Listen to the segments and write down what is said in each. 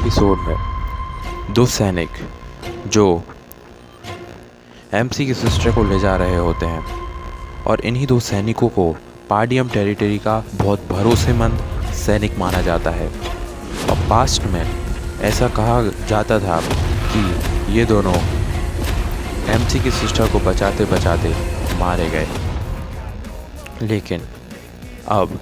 Episode में दो सैनिक जो एमसी की सिस्टर को ले जा रहे होते हैं और इन्हीं दो सैनिकों को पार्डियम टेरिटरी का बहुत भरोसेमंद सैनिक माना जाता है। और पास्ट में ऐसा कहा जाता था कि ये दोनों एमसी की सिस्टर को बचाते बचाते मारे गए। लेकिन अब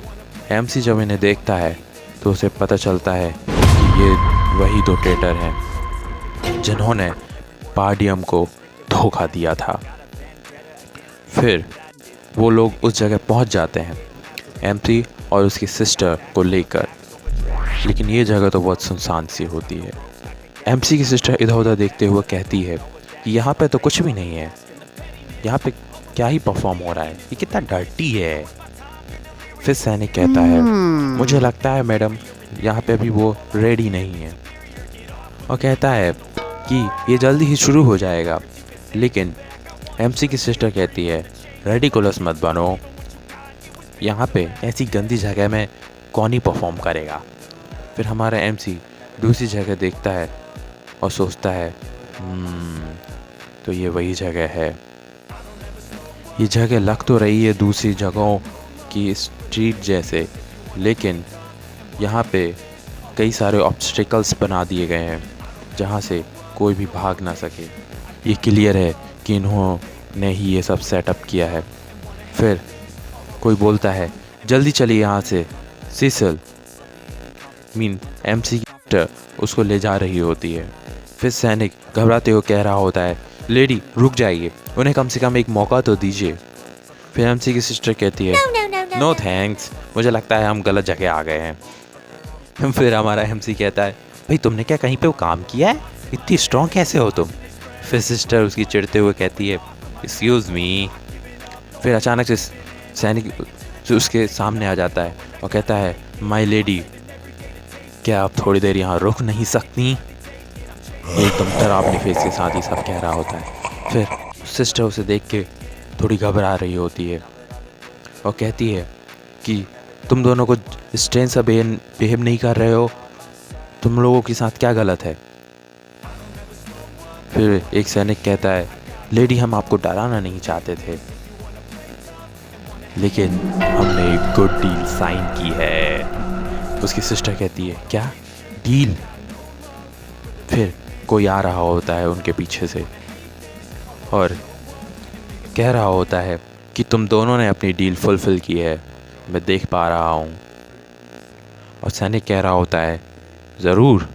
एमसी जब इन्हें देखता है तो उसे पता चलता है कि ये वही दो ट्रेटर हैं जिन्होंने पार्डियम को धोखा दिया था। फिर वो लोग उस जगह पहुंच जाते हैं एमसी और उसकी सिस्टर को लेकर। लेकिन ये जगह तो बहुत सुनसान सी होती है। एमसी की सिस्टर इधर उधर देखते हुए कहती है कि यहाँ पे तो कुछ भी नहीं है, यहाँ पे क्या ही परफॉर्म हो रहा है, ये कितना डर्टी है। फिर सैनिक कहता है मुझे लगता है मैडम यहाँ पे अभी वो रेडी नहीं है, और कहता है कि ये जल्दी ही शुरू हो जाएगा। लेकिन एमसी की सिस्टर कहती है रेडिकुलस मत बनो, यहाँ पे ऐसी गंदी जगह में कौन ही परफॉर्म करेगा। फिर हमारा एमसी दूसरी जगह देखता है और सोचता है तो ये वही जगह है। ये जगह लग तो रही है दूसरी जगहों की स्ट्रीट जैसे, लेकिन यहाँ पे कई सारे ऑब्स्टिकल्स बना दिए गए हैं जहाँ से कोई भी भाग ना सके। ये क्लियर है कि इन्होंने ही ये सब सेटअप किया है। फिर कोई बोलता है जल्दी चलिए यहाँ से। सिसिल एमसी की उसको ले जा रही होती है। फिर सैनिक घबराते हुए कह रहा होता है लेडी रुक जाइए, उन्हें कम से कम एक मौका तो दीजिए। फिर एमसी की सिस्टर कहती है नो थैंक्स, मुझे लगता है हम गलत जगह आ गए हैं। फिर हमारा एमसी कहता है भाई तुमने क्या कहीं पे वो काम किया है, इतनी स्ट्रॉन्ग कैसे हो तुम। फिर सिस्टर उसकी चिढ़ते हुए कहती है एक्सक्यूज़ मी। फिर अचानक से सैनिक उसके सामने आ जाता है और कहता है माय लेडी, क्या आप थोड़ी देर यहाँ रुक नहीं सकती। एकदम डरावनी फेस के साथ ही सब कह रहा होता है। फिर सिस्टर उसे देख के थोड़ी घबरा रही होती है और कहती है कि तुम दोनों को स्ट्रेन से बिहेव नहीं कर रहे हो, तुम लोगों के साथ क्या गलत है। फिर एक सैनिक कहता है लेडी हम आपको डराना नहीं चाहते थे, लेकिन हमने एक गुड डील साइन की है। उसकी सिस्टर कहती है क्या डील। फिर कोई आ रहा होता है उनके पीछे से और कह रहा होता है कि तुम दोनों ने अपनी डील फुलफिल की है, मैं देख पा रहा हूँ। और सैनिक कह रहा होता है ज़रूर,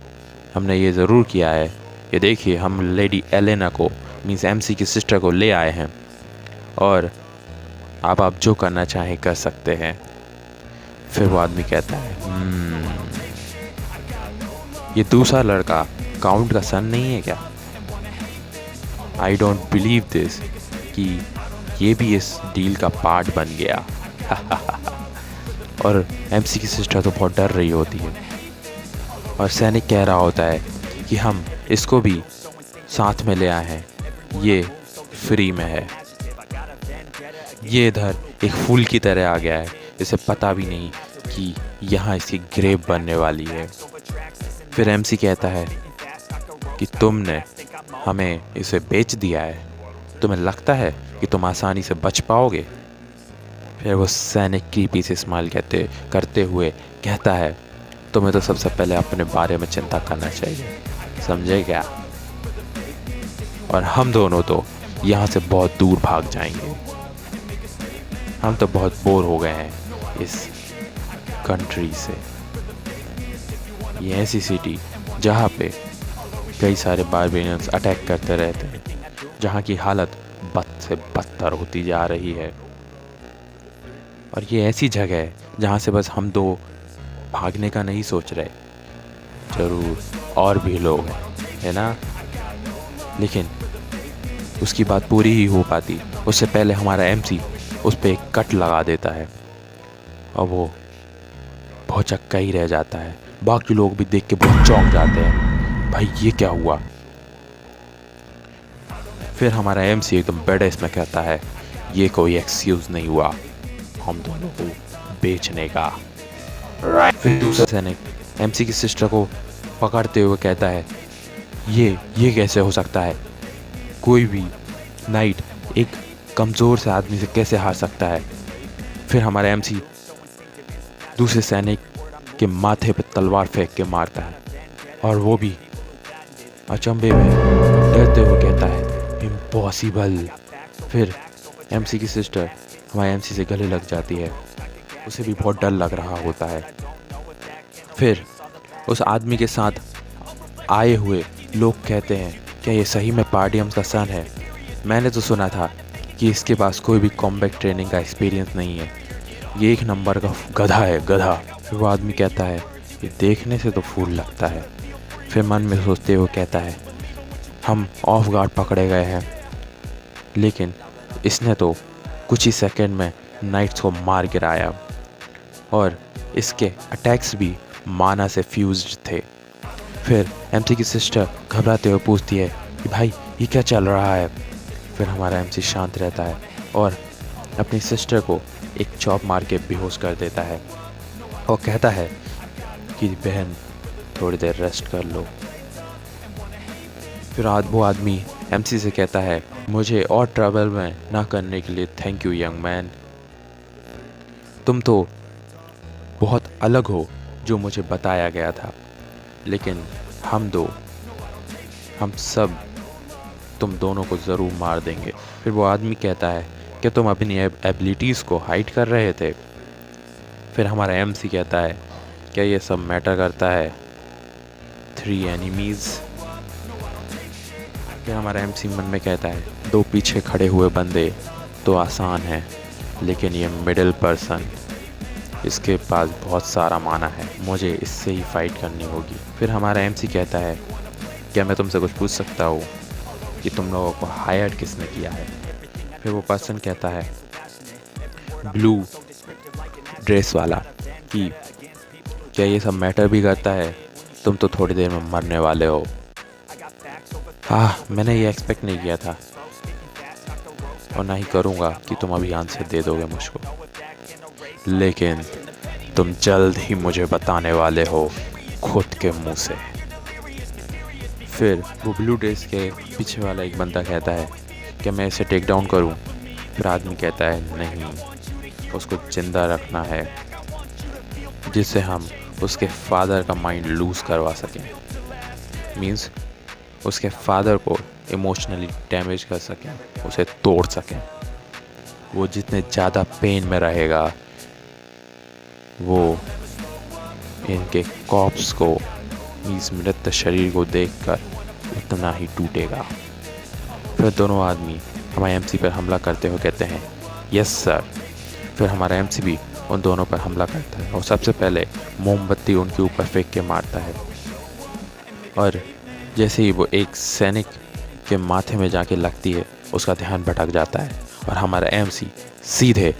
हमने ये ज़रूर किया है, ये देखिए हम लेडी एलेना को मीन्स एमसी की सिस्टर को ले आए हैं और अब आप जो करना चाहें कर सकते हैं। फिर वो आदमी कहता है ये दूसरा लड़का काउंट का सन नहीं है क्या। आई डोंट बिलीव दिस कि ये भी इस डील का पार्ट बन गया। और एमसी की सिस्टर तो बहुत डर रही होती है और सैनिक कह रहा होता है कि हम इसको भी साथ में ले आए हैं, ये फ्री में है। ये इधर एक फूल की तरह आ गया है, इसे पता भी नहीं कि यहाँ इसकी ग्रेव बनने वाली है। फिर एमसी कहता है कि तुमने हमें इसे बेच दिया है, तुम्हें लगता है कि तुम आसानी से बच पाओगे। फिर वो सैनिक की पीछे स्माइल करते हुए कहता है तुम्हें तो सबसे पहले अपने बारे में चिंता करना चाहिए, समझे क्या। और हम दोनों तो यहाँ से बहुत दूर भाग जाएंगे, हम तो बहुत बोर हो गए हैं इस कंट्री से। ये ऐसी सिटी जहाँ पे कई सारे बारबेरियंस अटैक करते रहते हैं, जहाँ की हालत बद से बदतर होती जा रही है। और ये ऐसी जगह है जहाँ से बस हम दो भागने का नहीं सोच रहे, ज़रूर और भी लोग हैं, है ना। लेकिन उसकी बात पूरी ही हो पाती उससे पहले हमारा एमसी उस पर एक कट लगा देता है और वो भौचक्का ही रह जाता है। बाकी लोग भी देख के बहुत चौंक जाते हैं, भाई ये क्या हुआ। फिर हमारा एमसी एकदम बेडेस में कहता है ये कोई एक्सक्यूज़ नहीं हुआ हम दोनों को बेचने का। फिर दूसरा सैनिक एमसी की सिस्टर को पकड़ते हुए कहता है, ये कैसे हो सकता है? कोई भी नाइट एक कमज़ोर से आदमी से कैसे हार सकता है? फिर हमारा एमसी दूसरे सैनिक के माथे पर तलवार फेंक के मारता है और वो भी अचंभे में डरते हुए कहता है, इम्पॉसिबल। फिर एमसी की सिस्टर हमारे एमसी से गले लग जाती है, उसे भी बहुत डर लग रहा होता है। फिर उस आदमी के साथ आए हुए लोग कहते हैं, क्या ये सही में पार्डियम का सन है? मैंने तो सुना था कि इसके पास कोई भी कॉम्बैट ट्रेनिंग का एक्सपीरियंस नहीं है, ये एक नंबर का गधा है, गधा। फिर वो आदमी कहता है, ये देखने से तो फूल लगता है। फिर मन में सोचते हुए कहता है, हम ऑफ गार्ड पकड़े गए हैं, लेकिन इसने तो कुछ ही सेकंड में नाइट्स को मार गिराया और इसके अटैक्स भी माना से फ्यूज्ड थे। फिर एमसी की सिस्टर घबराते हुए पूछती है कि भाई ये क्या चल रहा है? फिर हमारा एमसी शांत रहता है और अपनी सिस्टर को एक चॉप मार के बेहोश कर देता है और कहता है कि बहन थोड़ी देर रेस्ट कर लो। फिर वो आदमी एमसी से कहता है, मुझे और ट्रबल में ना करने के लिए थैंक यू यंग मैन। तुम तो बहुत अलग हो जो मुझे बताया गया था, लेकिन हम सब तुम दोनों को ज़रूर मार देंगे। फिर वो आदमी कहता है, क्या तुम अपनी एबिलिटीज़ को हाइड कर रहे थे? फिर हमारा एमसी कहता है, क्या ये सब मैटर करता है? 3 एनिमीज़। फिर हमारा एमसी मन में कहता है, 2 पीछे खड़े हुए बंदे तो आसान है, लेकिन ये मिडिल पर्सन, इसके पास बहुत सारा माना है, मुझे इससे ही फाइट करनी होगी। फिर हमारा एमसी कहता है, क्या मैं तुमसे कुछ पूछ सकता हूँ कि तुम लोगों को हायर किसने किया है? फिर वो पर्सन कहता है, ब्लू ड्रेस वाला, कि क्या ये सब मैटर भी करता है? तुम तो थोड़ी देर में मरने वाले हो। हाँ, मैंने ये एक्सपेक्ट नहीं किया था और ना ही करूँगा कि तुम अभी आंसर दे दोगे मुझको, लेकिन तुम जल्द ही मुझे बताने वाले हो खुद के मुंह से। फिर वो ब्लू ड्रेस के पीछे वाला एक बंदा कहता है, क्या मैं इसे टेक डाउन करूं? फिर आदमी कहता है, नहीं, उसको जिंदा रखना है, जिससे हम उसके फादर का माइंड लूज़ करवा सकें। मींस उसके फादर को इमोशनली डैमेज कर सकें, उसे तोड़ सकें। वो जितने ज़्यादा पेन में रहेगा, वो इनके कॉप्स को, इस मृत शरीर को देखकर उतना ही टूटेगा। फिर दोनों आदमी हमारे एमसी पर हमला करते हुए कहते हैं, यस सर। फिर हमारा एमसी भी उन दोनों पर हमला करता है और सबसे पहले मोमबत्ती उनके ऊपर फेंक के मारता है, और जैसे ही वो एक सैनिक के माथे में जाके लगती है, उसका ध्यान भटक जाता है और हमारा एमसी सीधे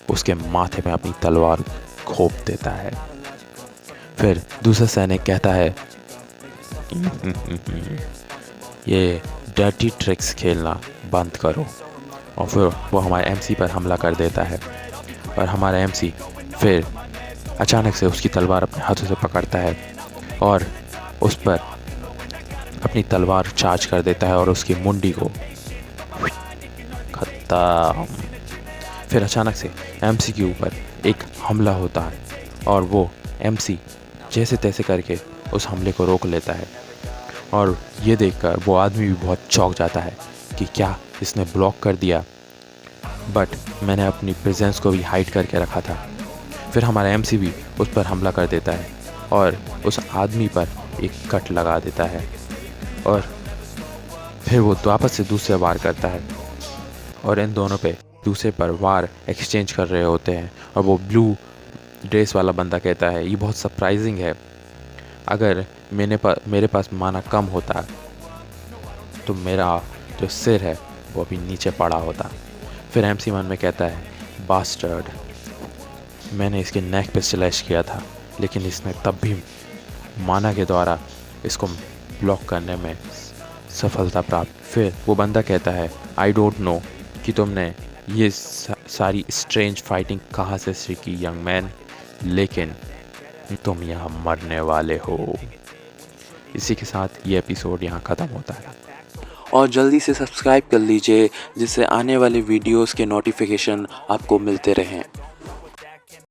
उसके माथे में अपनी तलवार घोंप देता है। फिर दूसरा सैनिक कहता है, ये डर्टी ट्रिक्स खेलना बंद करो, और फिर वो हमारे एमसी पर हमला कर देता है और हमारा एमसी फिर अचानक से उसकी तलवार अपने हाथों से पकड़ता है और उस पर अपनी तलवार चार्ज कर देता है और उसकी मुंडी को खत्म। फिर अचानक से एमसी के ऊपर एक हमला होता है और वो एमसी जैसे तैसे करके उस हमले को रोक लेता है, और ये देखकर वो आदमी भी बहुत चौंक जाता है कि क्या इसने ब्लॉक कर दिया, बट मैंने अपनी प्रेजेंस को भी हाइड करके रखा था। फिर हमारा एमसी भी उस पर हमला कर देता है और उस आदमी पर एक कट लगा देता है, और फिर वो वापस से दूसरे वार करता है और इन दोनों पे दूसरे पर वार एक्सचेंज कर रहे होते हैं। और वो ब्लू ड्रेस वाला बंदा कहता है, ये बहुत सरप्राइजिंग है, अगर मेरे पास माना कम होता तो मेरा जो सिर है वो अभी नीचे पड़ा होता। फिर एमसी मन में कहता है, बास्टर्ड, मैंने इसके नेक पे स्लैश किया था, लेकिन इसने तब भी माना के द्वारा इसको ब्लॉक करने में सफलता प्राप्त। फिर वो बंदा कहता है, आई डोंट नो कि तुमने ये सारी स्ट्रेंज फाइटिंग कहाँ से सीखी यंग मैन, लेकिन तुम यहाँ मरने वाले हो। इसी के साथ ये एपिसोड यहाँ ख़त्म होता है। और जल्दी से सब्सक्राइब कर लीजिए जिससे आने वाले वीडियोस के नोटिफिकेशन आपको मिलते रहें।